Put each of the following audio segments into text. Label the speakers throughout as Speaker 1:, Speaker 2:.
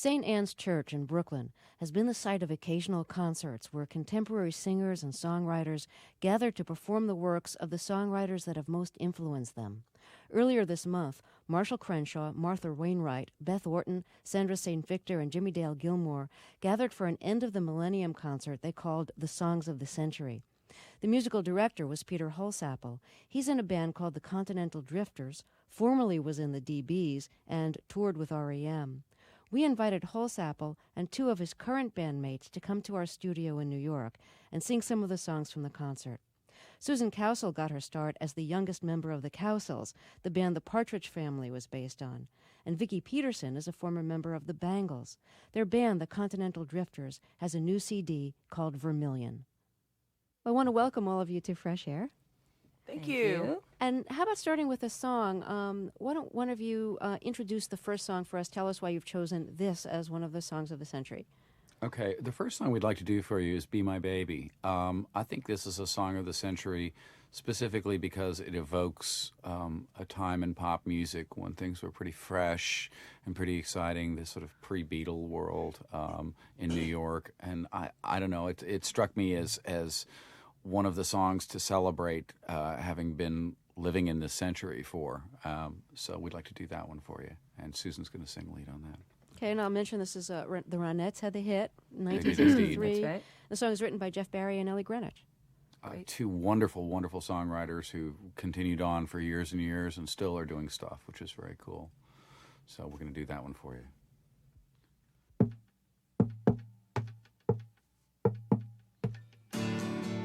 Speaker 1: St. Anne's Church in Brooklyn has been the site of occasional concerts where contemporary singers and songwriters gather to perform the works of the songwriters that have most influenced them. Earlier this month, Marshall Crenshaw, Martha Wainwright, Beth Orton, Sandra St. Victor, and Jimmy Dale Gilmore gathered for an end of the millennium concert they called the Songs of the Century. The musical director was Peter Holsapple. He's in a band called the Continental Drifters, formerly was in the DBs, and toured with R.E.M. We invited Holsapple and two of his current bandmates to come to our studio in New York and sing some of the songs from the concert. Susan Cowsill got her start as the youngest member of the Cowsills, the band the Partridge Family was based on, and Vicki Peterson is a former member of the Bangles. Their band, the Continental Drifters, has a new CD called Vermilion. I want to welcome all of you to Fresh Air.
Speaker 2: Thank you.
Speaker 1: And how about starting with a song? Why don't one of you introduce the first song for us? Tell us why you've chosen this as one of the songs of the century.
Speaker 3: Okay, the first song we'd like to do for you is Be My Baby. I think this is a song of the century specifically because it evokes a time in pop music when things were pretty fresh and pretty exciting, this sort of pre-Beatle world in New York. And I don't know, it struck me as one of the songs to celebrate having been living in this century for. So we'd like to do that one for you. And Susan's going to sing lead on that.
Speaker 1: Okay, and I'll mention this is the Ronettes had the hit,
Speaker 3: They did
Speaker 1: 1963.
Speaker 2: That's right.
Speaker 1: The song is written by Jeff Barry and Ellie Greenwich.
Speaker 3: Two wonderful, wonderful songwriters who continued on for years and years and still are doing stuff, which is very cool. So we're going to do that one for you.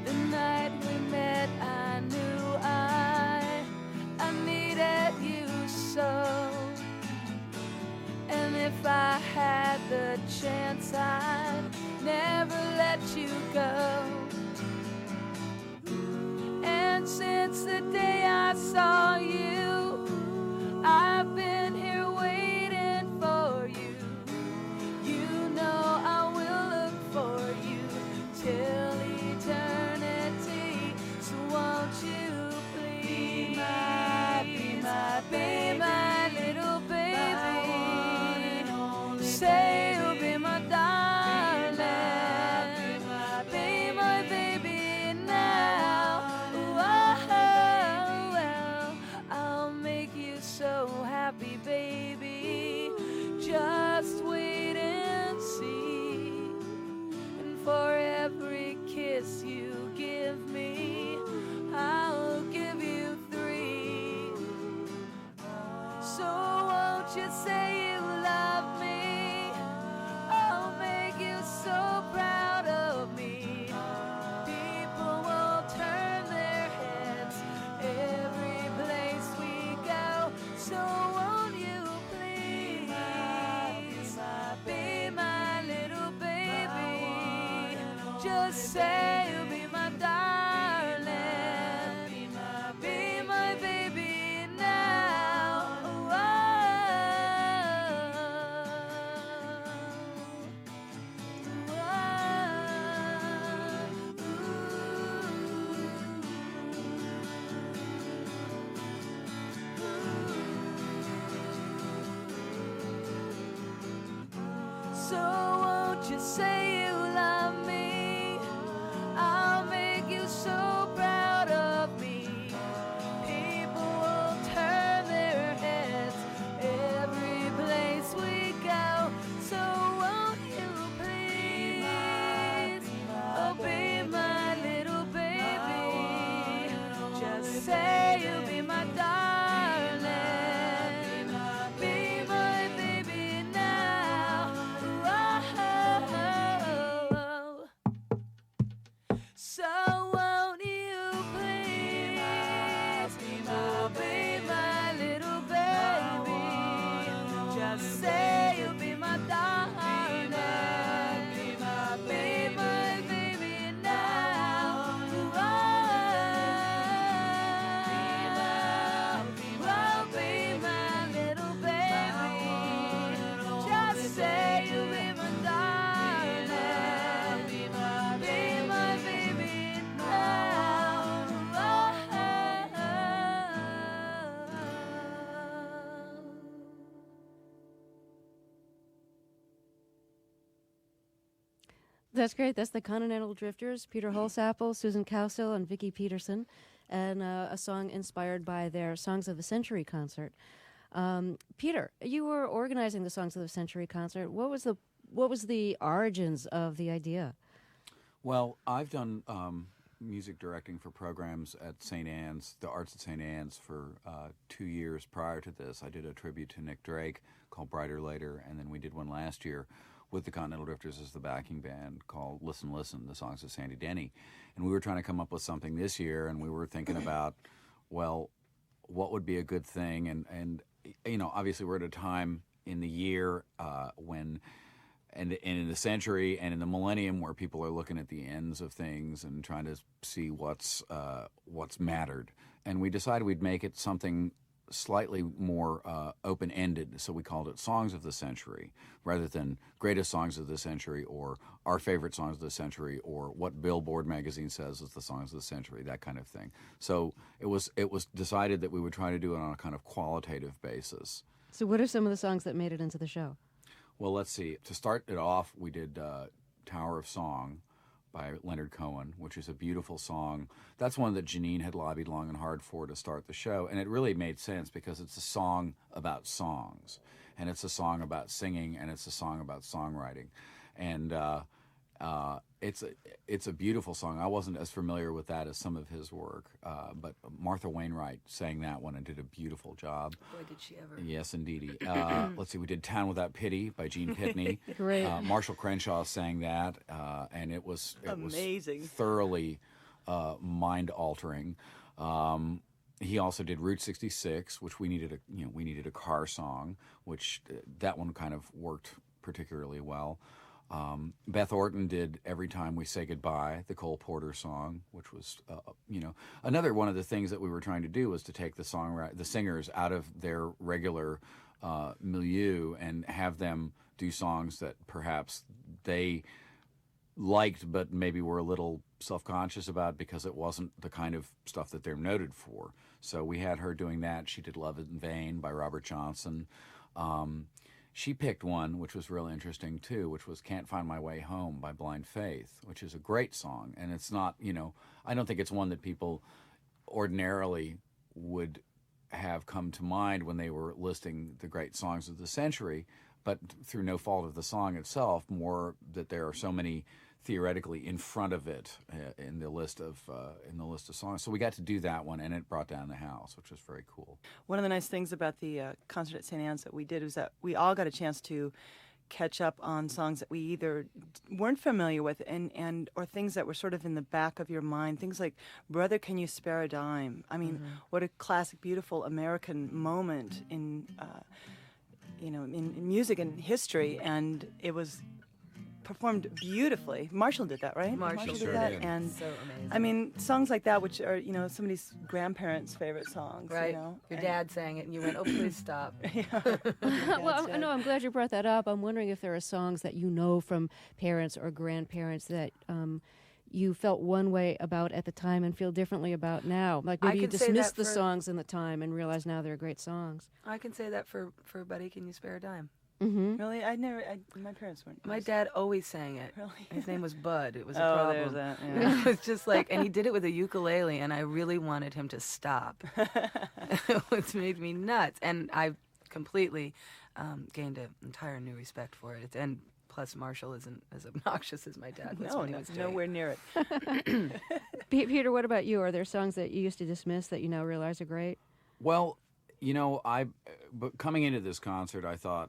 Speaker 4: The night we met, I knew I needed you so. And if I had the chance, I'd never let you go. And since the day I saw you, I've been here waiting for you. You know I will look for you till eternity. So won't you please be my little baby. Say you'll be my darling. Be my baby now. Well, I'll make you so happy, baby. Just wait and see. And for every kiss you give me, I'll give you 3. So won't you say you love me? I'll make you so proud of me. People will turn their heads every place we go. So won't you please be my little baby? Just say you'll be my darling. Be my baby now. So won't you say you love me? I'll make you so proud of me. People will turn their heads every place we go. So won't you please, oh be my little baby. Just say you'll be my darling. Be my baby now.
Speaker 1: That's great. That's the Continental Drifters, Peter Holsapple, Susan Cowsill, and Vicki Peterson, and a song inspired by their Songs of the Century concert. Peter, you were organizing the Songs of the Century concert. What was the origins of the idea?
Speaker 3: Well, I've done music directing for programs at St. Anne's, the Arts at St. Anne's, for 2 years prior to this. I did a tribute to Nick Drake called Brighter Later, and then we did one last year with the Continental Drifters as the backing band called Listen, Listen, the songs of Sandy Denny. And we were trying to come up with something this year, and we were thinking about, well, what would be a good thing? And you know, obviously we're at a time in the year when, and in the century and in the millennium, where people are looking at the ends of things and trying to see what's mattered. And we decided we'd make it something slightly more open-ended, so we called it Songs of the Century, rather than Greatest Songs of the Century or Our Favorite Songs of the Century or what Billboard magazine says is the Songs of the Century, that kind of thing. So it was decided that we would try to do it on a kind of qualitative basis.
Speaker 1: So what are some of the songs that made it into the show?
Speaker 3: Well, let's see. To start it off, we did Tower of Song by Leonard Cohen, which is a beautiful song. That's one that Janine had lobbied long and hard for to start the show, and it really made sense because it's a song about songs, and it's a song about singing, and it's a song about songwriting. And it's a beautiful song. I wasn't as familiar with that as some of his work, but Martha Wainwright sang that one and did a beautiful job.
Speaker 2: Boy, did she ever.
Speaker 3: Yes, indeedy. Let's see, we did Town Without Pity by Gene Pitney.
Speaker 1: Great.
Speaker 3: Marshall Crenshaw sang that, and it was
Speaker 2: Amazing.
Speaker 3: Thoroughly mind-altering. He also did Route 66, which we needed a car song, which that one kind of worked particularly well. Beth Orton did Every Time We Say Goodbye, the Cole Porter song, which was, another one of the things that we were trying to do was to take the singers out of their regular milieu and have them do songs that perhaps they liked but maybe were a little self-conscious about because it wasn't the kind of stuff that they're noted for. So we had her doing that. She did Love in Vain by Robert Johnson. She picked one, which was real interesting, too, which was Can't Find My Way Home by Blind Faith, which is a great song. And it's not, I don't think it's one that people ordinarily would have come to mind when they were listing the great songs of the century, but through no fault of the song itself, more that there are so many theoretically in front of it in the list of songs. So we got to do that one, and it brought down the house, which was very cool.
Speaker 2: One of the nice things about the concert at St. Anne's that we did was that we all got a chance to catch up on songs that we either weren't familiar with and or things that were sort of in the back of your mind. Things like Brother, Can You Spare a Dime? I mean, what a classic, beautiful American moment in music and history, and it was performed beautifully. Marshall did that, right?
Speaker 4: Marshall
Speaker 2: did
Speaker 3: sure
Speaker 2: that,
Speaker 3: did.
Speaker 2: and
Speaker 4: So amazing.
Speaker 2: I mean, songs like that, which are somebody's grandparents' favorite songs,
Speaker 4: Right.
Speaker 2: Your
Speaker 4: Your dad sang it, and you went, "Oh, please stop."
Speaker 1: Well, no, I'm glad you brought that up. I'm wondering if there are songs that you know from parents or grandparents that you felt one way about at the time and feel differently about now. Like maybe
Speaker 4: I
Speaker 1: you
Speaker 4: could say
Speaker 1: dismissed
Speaker 4: that
Speaker 1: the
Speaker 4: for-
Speaker 1: songs in the time and realize now they're great songs.
Speaker 4: I can say that for Buddy, Can You Spare a Dime?
Speaker 1: Mm-hmm.
Speaker 2: Really, my parents weren't.
Speaker 4: My dad always sang it.
Speaker 2: Really?
Speaker 4: His name was Bud. It was a
Speaker 2: Oh,
Speaker 4: problem.
Speaker 2: there's that. Yeah.
Speaker 4: It was just like, and he did it with a ukulele, and I really wanted him to stop. It made me nuts, and I completely gained an entire new respect for it. And plus, Marshall isn't as obnoxious as my dad was when he was doing it.
Speaker 2: nowhere near it.
Speaker 1: Peter, what about you? Are there songs that you used to dismiss that you now realize are great?
Speaker 3: Well, but coming into this concert, I thought,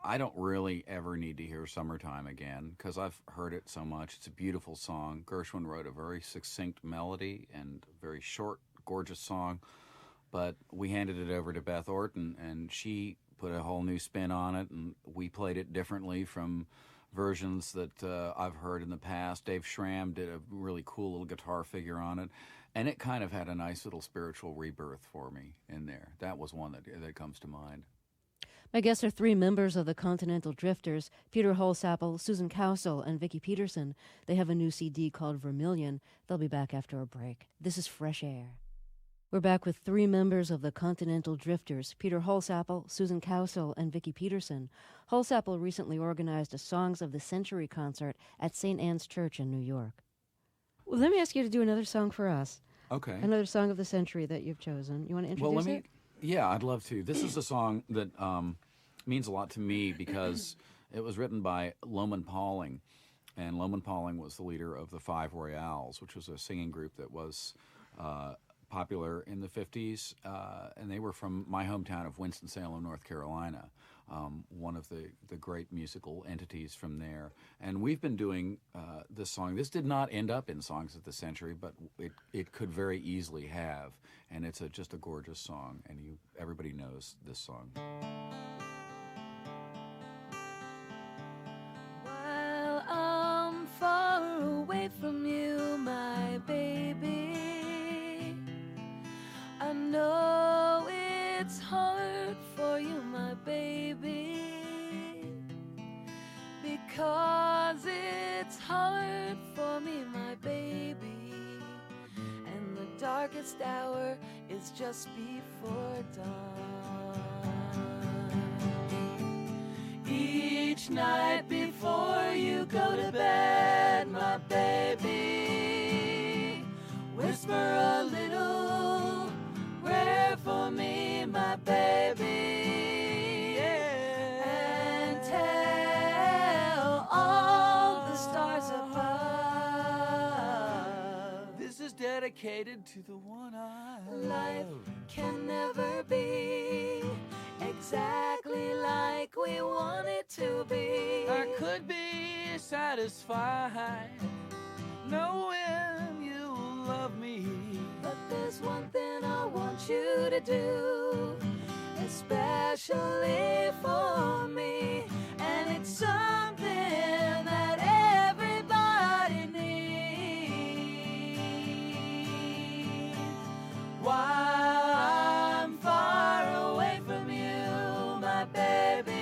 Speaker 3: I don't really ever need to hear Summertime again because I've heard it so much. It's a beautiful song. Gershwin wrote a very succinct melody and very short, gorgeous song. But we handed it over to Beth Orton, and she put a whole new spin on it, and we played it differently from versions that I've heard in the past. Dave Schramm did a really cool little guitar figure on it, and it kind of had a nice little spiritual rebirth for me in there. That was one that comes to mind.
Speaker 1: My guests are three members of the Continental Drifters, Peter Holsapple, Susan Cowsill, and Vicki Peterson. They have a new CD called Vermilion. They'll be back after a break. This is Fresh Air. We're back with three members of the Continental Drifters, Peter Holsapple, Susan Cowsill, and Vicki Peterson. Holsapple recently organized a Songs of the Century concert at St. Anne's Church in New York. Well, let me ask you to do another song for us.
Speaker 3: Okay.
Speaker 1: Another song of the century that you've chosen. You want to introduce it?
Speaker 3: Yeah, I'd love to. This is a song that means a lot to me because it was written by Loman Pauling. And Loman Pauling was the leader of the Five Royales, which was a singing group that was popular in the 50s, and they were from my hometown of Winston-Salem, North Carolina, one of the great musical entities from there. And we've been doing this song. This did not end up in Songs of the Century, but it could very easily have, and it's just a gorgeous song, and everybody knows this song.
Speaker 4: While I'm far away from you, my baby, I know it's hard for you, my baby, because it's hard for me, my baby, and the darkest hour is just before dawn. Each night before you go to bed, my baby, whisper a little prayer for me, my baby, yeah. And tell all the stars above,
Speaker 5: this is dedicated to the one I love.
Speaker 4: life can never be exactly like we want it to be.
Speaker 5: I could be satisfied knowing you love me,
Speaker 4: But there's one thing I want you to do, especially for me, and it's something that everybody needs. While I'm far away from you, my baby,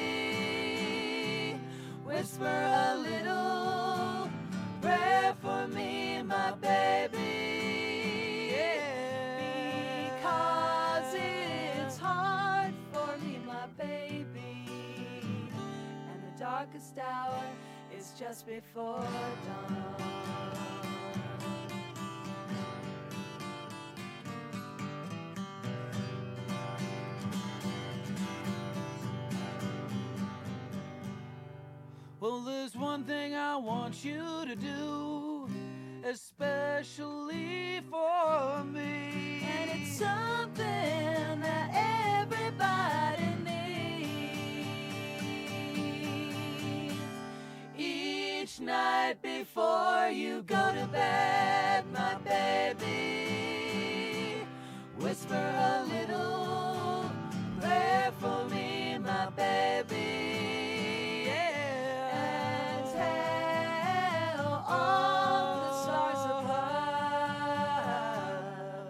Speaker 4: whisper a little prayer for me, my baby. Darkest hour is just before dawn.
Speaker 5: Well, there's one thing I want you to do, especially for me,
Speaker 4: And it's something that everybody needs. Each night before you go to bed, my baby, whisper a little prayer for me, my baby, yeah. And tell all the stars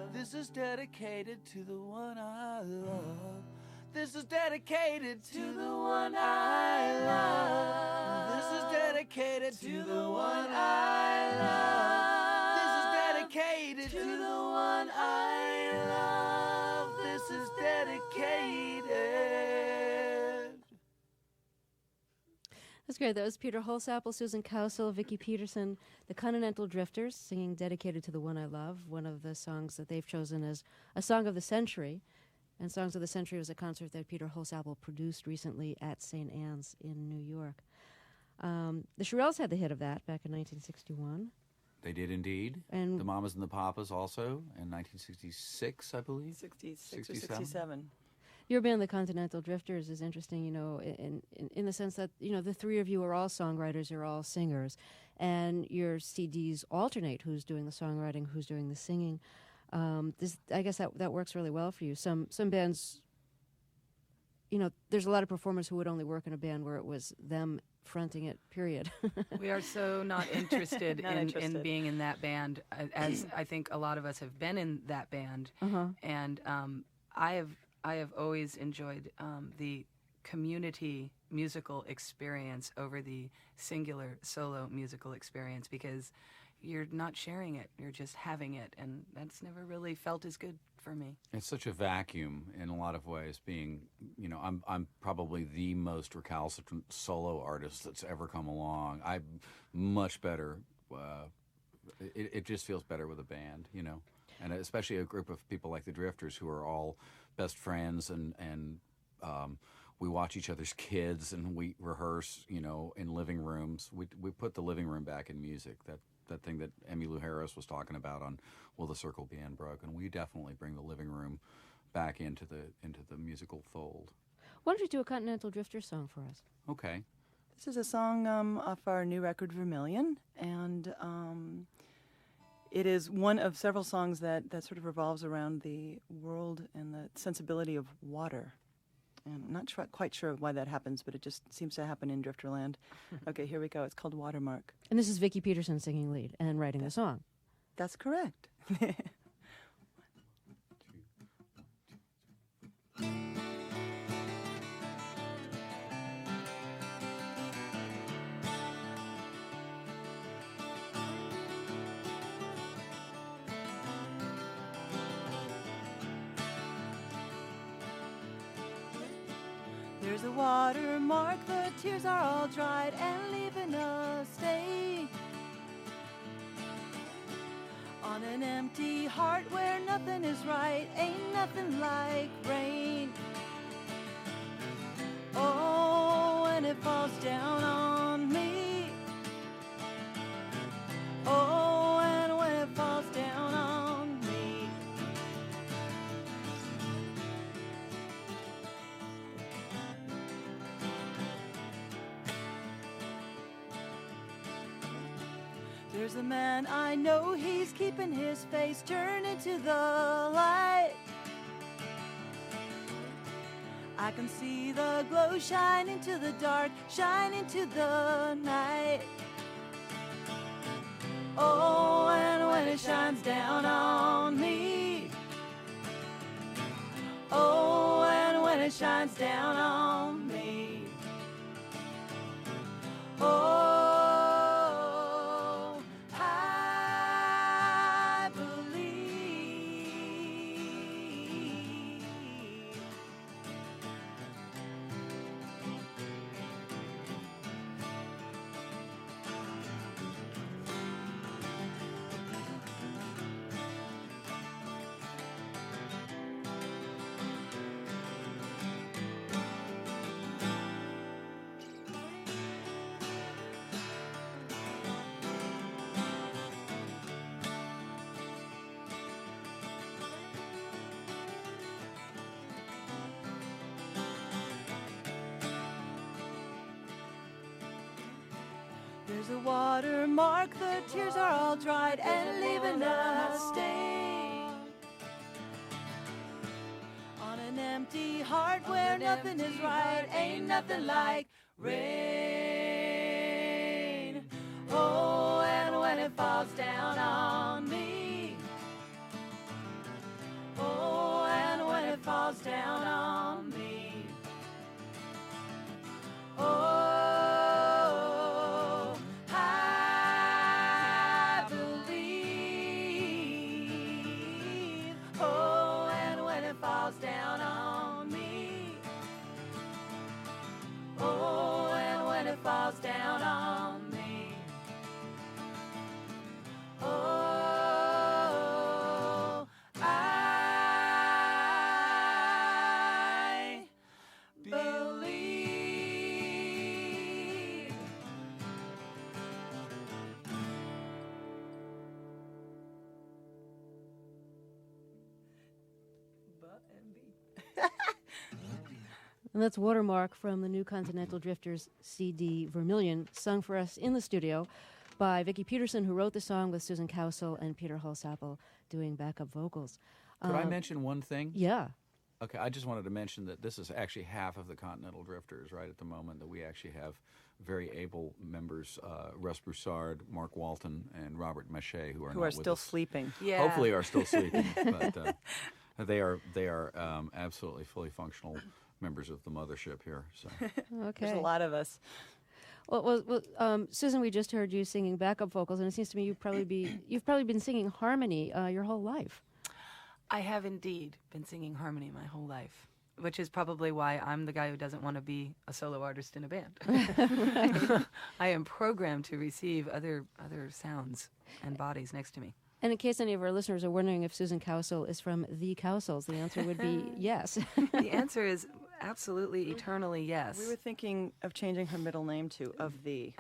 Speaker 4: above,
Speaker 5: this is dedicated to the one I love. This is dedicated
Speaker 4: to the one I love.
Speaker 5: This is dedicated
Speaker 4: To the one I love.
Speaker 5: This is dedicated
Speaker 4: To the one I love.
Speaker 5: This is dedicated.
Speaker 1: That's great. That was Peter Holsapple, Susan Cowsill, Vicki Peterson, the Continental Drifters, singing Dedicated to the One I Love, one of the songs that they've chosen as a Song of the Century. And Songs of the Century was a concert that Peter Holsapple produced recently at St. Anne's in New York. The Shirelles had the hit of that back in 1961.
Speaker 3: They did indeed.
Speaker 1: And
Speaker 3: the Mamas and the Papas also in 1966, I believe.
Speaker 2: 66 or
Speaker 3: 67.
Speaker 2: 67.
Speaker 1: your band, the Continental Drifters, is interesting, in the sense that, the three of you are all songwriters, you're all singers, and your CDs alternate who's doing the songwriting, who's doing the singing. I guess that works really well for you. Some bands, there's a lot of performers who would only work in a band where it was them fronting it, period.
Speaker 6: We are so not interested
Speaker 2: Not
Speaker 6: in
Speaker 2: interested.
Speaker 6: being in that band, as I think a lot of us have been in that band.
Speaker 1: Uh-huh.
Speaker 6: And I have always enjoyed the community musical experience over the singular solo musical experience, because you're not sharing it, you're just having it, and that's never really felt as good for me.
Speaker 3: It's such a vacuum in a lot of ways. Being, I'm probably the most recalcitrant solo artist that's ever come along. I'm much better. It just feels better with a band, and especially a group of people like the Drifters who are all best friends and we watch each other's kids and we rehearse, in living rooms. We put the living room back in music. That thing that Emmylou Harris was talking about on Will the Circle Be Unbroken. We definitely bring the living room back into the musical fold.
Speaker 1: Why don't you do a Continental Drifters song for us?
Speaker 3: Okay.
Speaker 2: This is a song off our new record, Vermilion, and it is one of several songs that sort of revolves around the world and the sensibility of water. And I'm not quite sure why that happens, but it just seems to happen in Drifterland. Okay, here we go. It's called Watermark.
Speaker 1: And this is Vicki Peterson singing lead and writing the song.
Speaker 2: That's correct. There's a watermark, the tears are all dried and leaving a stain on an empty heart where nothing is right, ain't nothing like rain. Oh, when it falls down on me. Oh, and when it falls down on me. There's a man I know, he's keeping his face turned into the light. I can see the glow shine into the dark, shine into the night. Oh, and when it shines down on me. Oh, and when it shines down on me. Oh, there's a watermark, the tears are all dried and leaving a stain on an empty heart where nothing is right, ain't nothing like rain. Oh, and when it falls down on me. Oh, and when it falls down on me. Oh, down on me. Oh, and when it falls down on me. Oh, I believe.
Speaker 1: And that's Watermark from the new Continental Drifters CD Vermilion, sung for us in the studio by Vicki Peterson, who wrote the song with Susan Cowsill and Peter Holsapple doing backup vocals.
Speaker 3: Could I mention one thing?
Speaker 1: Yeah.
Speaker 3: Okay, I just wanted to mention that this is actually half of the Continental Drifters right at the moment, that we actually have very able members, Russ Broussard, Mark Walton, and Robert Mache, who are
Speaker 2: still sleeping.
Speaker 6: Yeah.
Speaker 3: Hopefully are still sleeping. But they are absolutely fully functional members of the mothership here. So
Speaker 1: Okay.
Speaker 2: There's a lot of us.
Speaker 1: Well, Susan, we just heard you singing backup vocals, and it seems to me you've probably been singing harmony your whole life.
Speaker 6: I have indeed been singing harmony my whole life, which is probably why I'm the guy who doesn't want to be a solo artist in a band. I am programmed to receive other sounds and bodies next to me.
Speaker 1: And in case any of our listeners are wondering if Susan Cowsill is from the Cowsills, the answer would be yes.
Speaker 6: The answer is absolutely, eternally yes.
Speaker 2: We were thinking of changing her middle name to Of Thee.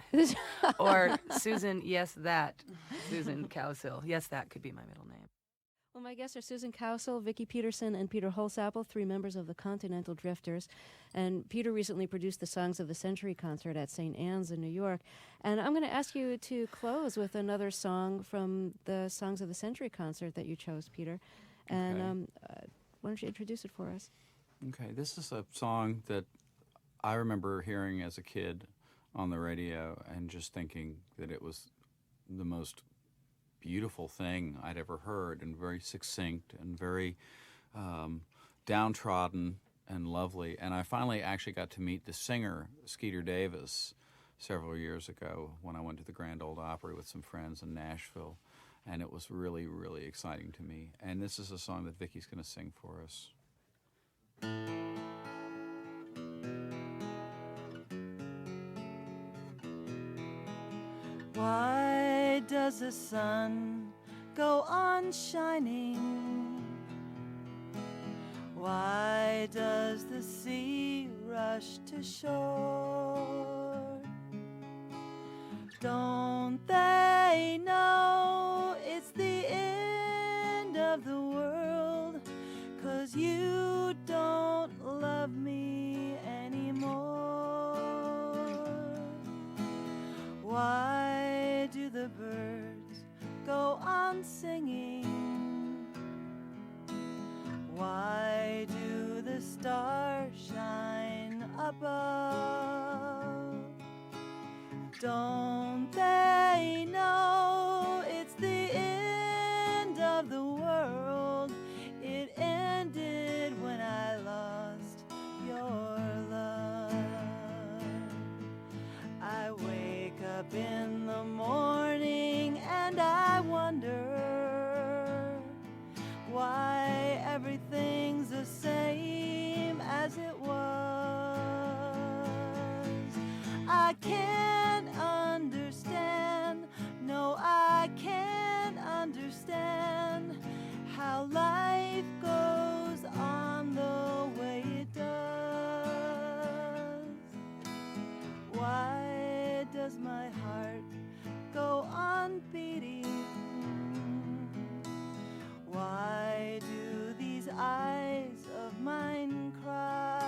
Speaker 6: Or Susan, yes, that. Susan Cowsill. Yes, that could be my middle name.
Speaker 1: Well, my guests are Susan Cowsill, Vicki Peterson, and Peter Holsapple, 3 members of the Continental Drifters. And Peter recently produced the Songs of the Century concert at St. Anne's in New York. And I'm going to ask you to close with another song from the Songs of the Century concert that you chose, Peter. And
Speaker 3: Okay.
Speaker 1: Why don't you introduce it for us?
Speaker 3: Okay, this is a song that I remember hearing as a kid on the radio and just thinking that it was the most beautiful thing I'd ever heard, and very succinct and very downtrodden and lovely. And I finally actually got to meet the singer, Skeeter Davis, several years ago when I went to the Grand Ole Opry with some friends in Nashville. And it was really, really exciting to me. And this is a song that Vicki's going to sing for us.
Speaker 2: Why does the sun go on shining? Why does the sea rush to shore? Don't they know it's the end of the world? 'Cause you don't love me anymore. Why do the birds go on singing? Why do the stars shine above? Don't they know it's the end of the world? It ended when I lost your love. I wake up in the morning and I wonder why everything's the same as it was. I can't understand, no, I can't understand how life goes on the way it does. Why does my heart go on beating? Why do these eyes of mine cry?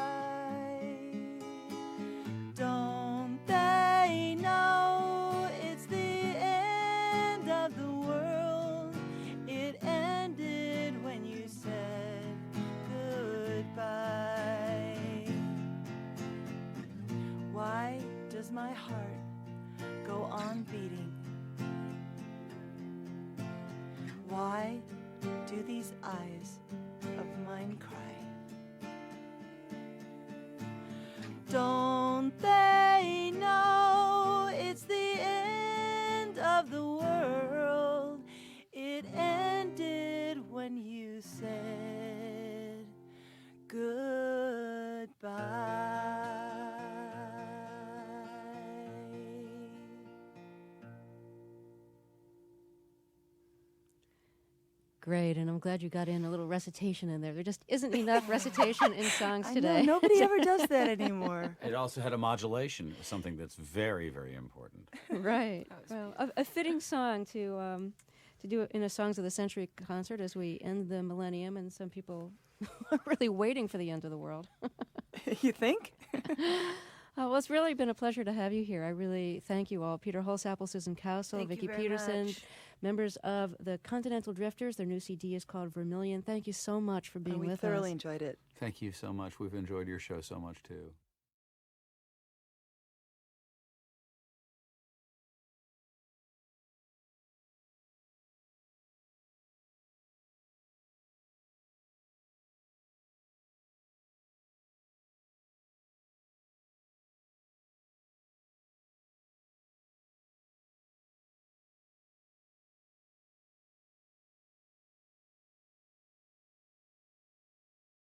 Speaker 2: Don't they know it's the end of the world? It ended when you said goodbye. Why does my heart go on beating? Why do these eyes of mine cry? Don't they know it's the end of the world? It ended when you said goodbye.
Speaker 1: Great, and I'm glad you got in a little recitation in there. There just isn't enough recitation in songs today.
Speaker 2: I know, nobody ever does that anymore.
Speaker 3: It also had a modulation, something that's very, very important.
Speaker 1: Right. Well, a fitting song to do it in a Songs of the Century concert as we end the millennium, and some people are really waiting for the end of the world.
Speaker 2: You think?
Speaker 1: Well, it's really been a pleasure to have you here. I really thank you all. Peter Holsapple, Susan Cowsill, Vicki Peterson, members of the Continental Drifters. Their new CD is called Vermilion. Thank you so much for being with us.
Speaker 2: We thoroughly enjoyed it.
Speaker 3: Thank you so much. We've enjoyed your show so much, too.